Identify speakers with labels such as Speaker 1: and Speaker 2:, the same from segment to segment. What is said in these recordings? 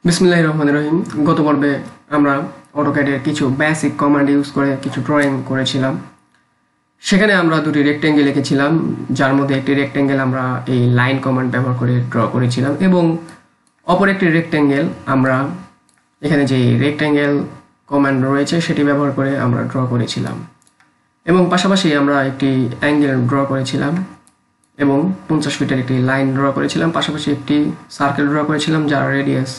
Speaker 1: বিসমিল্লাহির রহমানির রহিম। গত পর্বে আমরা অটোক্যাডের কিছু বেসিক কমান্ড ইউজ করে কিছু ড্রয়িং করেছিলাম। সেখানে আমরা দুটি রেক্ট্যাঙ্গেল এঁকেছিলাম, যার মধ্যে একটি রেক্ট্যাঙ্গেল আমরা এই লাইন কমান্ড ব্যবহার করে ড্র করেছিলাম এবং অপর একটি রেক্ট্যাঙ্গেল আমরা এখানে যে রেক্ট্যাঙ্গেল কমান্ড রয়েছে সেটি ব্যবহার করে আমরা ড্র করেছিলাম এবং পাশাপাশি আমরা একটি অ্যাঙ্গেল ড্র করেছিলাম এবং 50 ফিটের একটি লাইন ড্র করেছিলাম, পাশাপাশি একটি সার্কেল ড্র করেছিলাম যার রেডিয়াস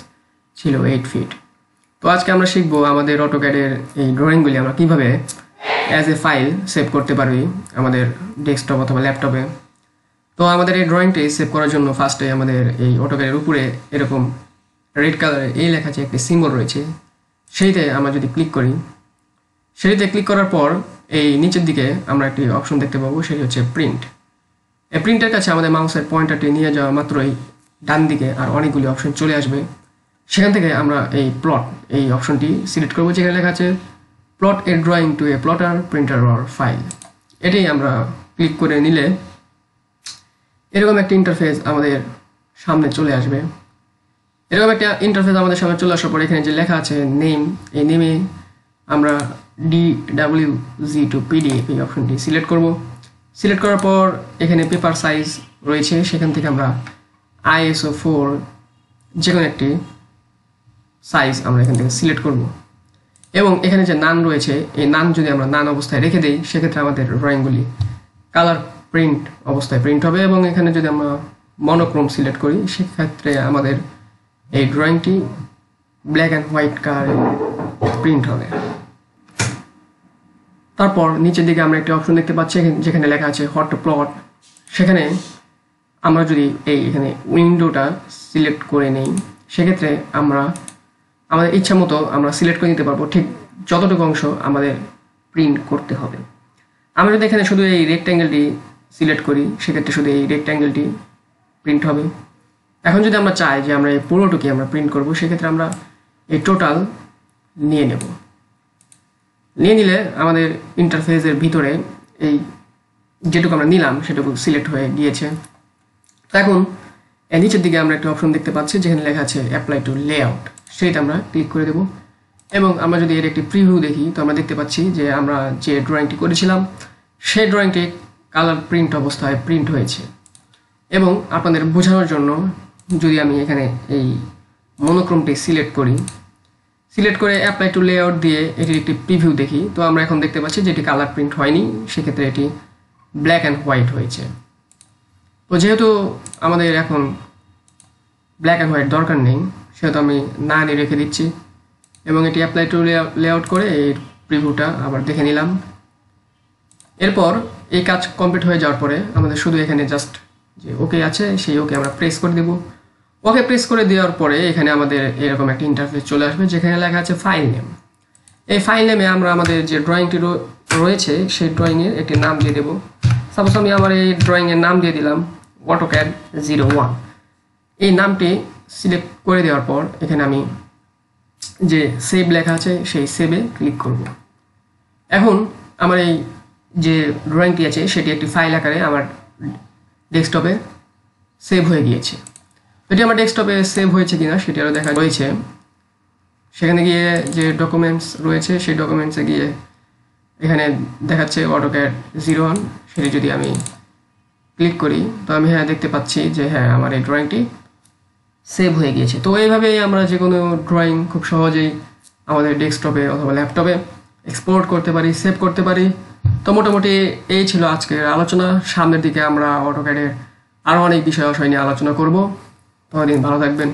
Speaker 1: ছিল 8 ফিট। তো আজকে আমরা শিখবো আমাদের অটোক্যাডের এই ড্রয়িংগুলি আমরা কিভাবে অ্যাজ এ ফাইল সেভ করতে পারবি আমাদের ডেস্কটপ অথবা ল্যাপটপে। তো আমাদের এই ড্রয়িংটি সেভ করার জন্য ফার্স্টে আমাদের এই অটোক্যাডের উপরে এরকম রেড কালারের এই লেখা যে একটি সিম্বল রয়েছে, সেইতে আমরা যদি ক্লিক করি, সেটিতে ক্লিক করার পর এই নিচের দিকে আমরা একটি অপশন দেখতে পাবো, সেটি হচ্ছে প্রিন্ট। এই প্রিন্টের কাছে আমাদের মাউসের পয়েন্টারটি নিয়ে যাওয়া মাত্রই ডান দিকে আর অনেকগুলি অপশন চলে আসবে। সেখান থেকে আমরা এই প্লট এই অপশনটি সিলেক্ট করবো, যেখানে লেখা আছে plot a drawing to a plotter printer or file. এটাই আমরা ক্লিক করে নিলে এরকম একটা ইন্টারফেস আমাদের সামনে চলে আসবে। এরকম একটা ইন্টারফেস আমাদের সামনে চলে আসার পর এখানে যে লেখা আছে নেম, এই নেমে আমরা DWG টু PDF এই অপশনটি সিলেক্ট করব। সিলেক্ট করার পর এখানে পেপার সাইজ রয়েছে, সেখান থেকে আমরা ISO 4 যে কোনো একটি সাইজ আমরা এখান থেকে সিলেক্ট করব এবং এখানে যে নান রয়েছে এই নান যদি আমরা নান অবস্থায় রেখে দিই, সেক্ষেত্রে আমাদের ড্রয়িংগুলি কালার প্রিন্ট অবস্থায় প্রিন্ট হবে এবং এখানে যদি আমরা মনোক্রোম সিলেক্ট করি, সেক্ষেত্রে আমাদের এই ড্রয়িংটি ব্ল্যাক অ্যান্ড হোয়াইট কালারে প্রিন্ট হবে। তারপর নিচের দিকে আমরা একটি অপশন দেখতে পাচ্ছি যেখানে লেখা আছে হট টু প্লট। সেখানে আমরা যদি এখানে উইন্ডোটা সিলেক্ট করে নেই, সেক্ষেত্রে আমরা আমাদের ইচ্ছা মতো আমরা সিলেক্ট করে নিতে পারবো ঠিক যতটুকু অংশ আমাদের প্রিন্ট করতে হবে। আমরা যদি এখানে শুধু এই রেক্ট্যাঙ্গেলটি সিলেক্ট করি, সেক্ষেত্রে শুধু এই রেক্ট্যাঙ্গেলটি প্রিন্ট হবে। এখন যদি আমরা চাই যে আমরা এই পুরোটুকি আমরা প্রিন্ট করব, সেক্ষেত্রে আমরা এই টোটাল নিয়ে নেব। নিয়ে নিলে আমাদের ইন্টারফেসের ভিতরে এই যেটুকু আমরা নিলাম সেটুকু সিলেক্ট হয়ে গিয়েছে। এখন নিচের দিকে আমরা একটা অপশন দেখতে পাচ্ছি যেখানে লেখা আছে অ্যাপ্লাই টু লেআউট, সেইটা আমরা ক্লিক করে দেব এবং আমরা যদি এর একটি প্রিভিউ দেখি, তো আমরা দেখতে পাচ্ছি যে আমরা যে ড্রয়িংটি করেছিলাম সেই ড্রয়িংটি কালার প্রিন্ট অবস্থায় প্রিন্ট হয়েছে। এবং আপনাদের বোঝানোর জন্য যদি আমি এখানে এই মনোক্রোমটি সিলেক্ট করি, সিলেক্ট করে অ্যাপ্লাই টু লেআউট দিয়ে এটির একটি প্রিভিউ দেখি, তো আমরা এখন দেখতে পাচ্ছি যে এটি কালার প্রিন্ট হয়নি, সেক্ষেত্রে এটি ব্ল্যাক অ্যান্ড হোয়াইট হয়েছে। তো যেহেতু আমাদের এখন ব্ল্যাক অ্যান্ড হোয়াইট দরকার নেই, সেহেতু আমি না নিয়ে রেখে দিচ্ছি এবং এটি অ্যাপ্লাই টু লেআউট করে এই প্রিভিউটা আবার দেখে নিলাম। এরপর এই কাজ কমপ্লিট হয়ে যাওয়ার পরে আমাদের শুধু এখানে জাস্ট যে ওকে আছে সেই ওকে আমরা প্রেস করে দেব। ওকে প্রেস করে দেওয়ার পরে এখানে আমাদের এরকম একটা ইন্টারফেস চলে আসবে যেখানে লেখা আছে ফাইল নেম। এই ফাইল নেমে আমরা আমাদের যে ড্রয়িংটি রয়েছে সেই ড্রয়িংয়ের একটি নাম দিয়ে দেব। সাপোজ আমি আমার এই ড্রয়িংয়ের নাম দিয়ে দিলাম AutoCAD 01। এই নামটি সিলেক্ট করে দেওয়ার পর এখানে আমি যে সেভ লেখা আছে সেই সেভে ক্লিক করব। এখন আমার এই যে ড্রয়িংটি আছে সেটি একটি ফাইল আকারে আমার ডেস্কটপে সেভ হয়ে গিয়েছে। এটি আমার ডেস্কটপে সেভ হয়েছে কিনা সেটি আরও দেখা রয়েছে। সেখানে গিয়ে যে ডকুমেন্টস রয়েছে সেই ডকুমেন্টসে গিয়ে এখানে দেখাচ্ছে AutoCAD 01, সেটি যদি আমি ক্লিক করি তো আমি দেখতে পাচ্ছি যে আমার এই ড্রয়িংটি সেভ হয়ে গিয়েছে। তো এইভাবেই আমরা যে কোনো ড্রয়িং খুব সহজেই আমাদের ডেস্কটপে অথবা ল্যাপটপে এক্সপোর্ট করতে পারি, সেভ করতে পারি। তো মোটামুটি এই ছিল আজকের আলোচনা। সামনের দিকে আমরা অটোক্যাডের আরও অনেক বিষয় নিয়ে আলোচনা করব। ততদিন ভালো থাকবেন।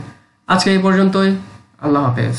Speaker 1: আজকে এই পর্যন্তই। আল্লাহ হাফেজ।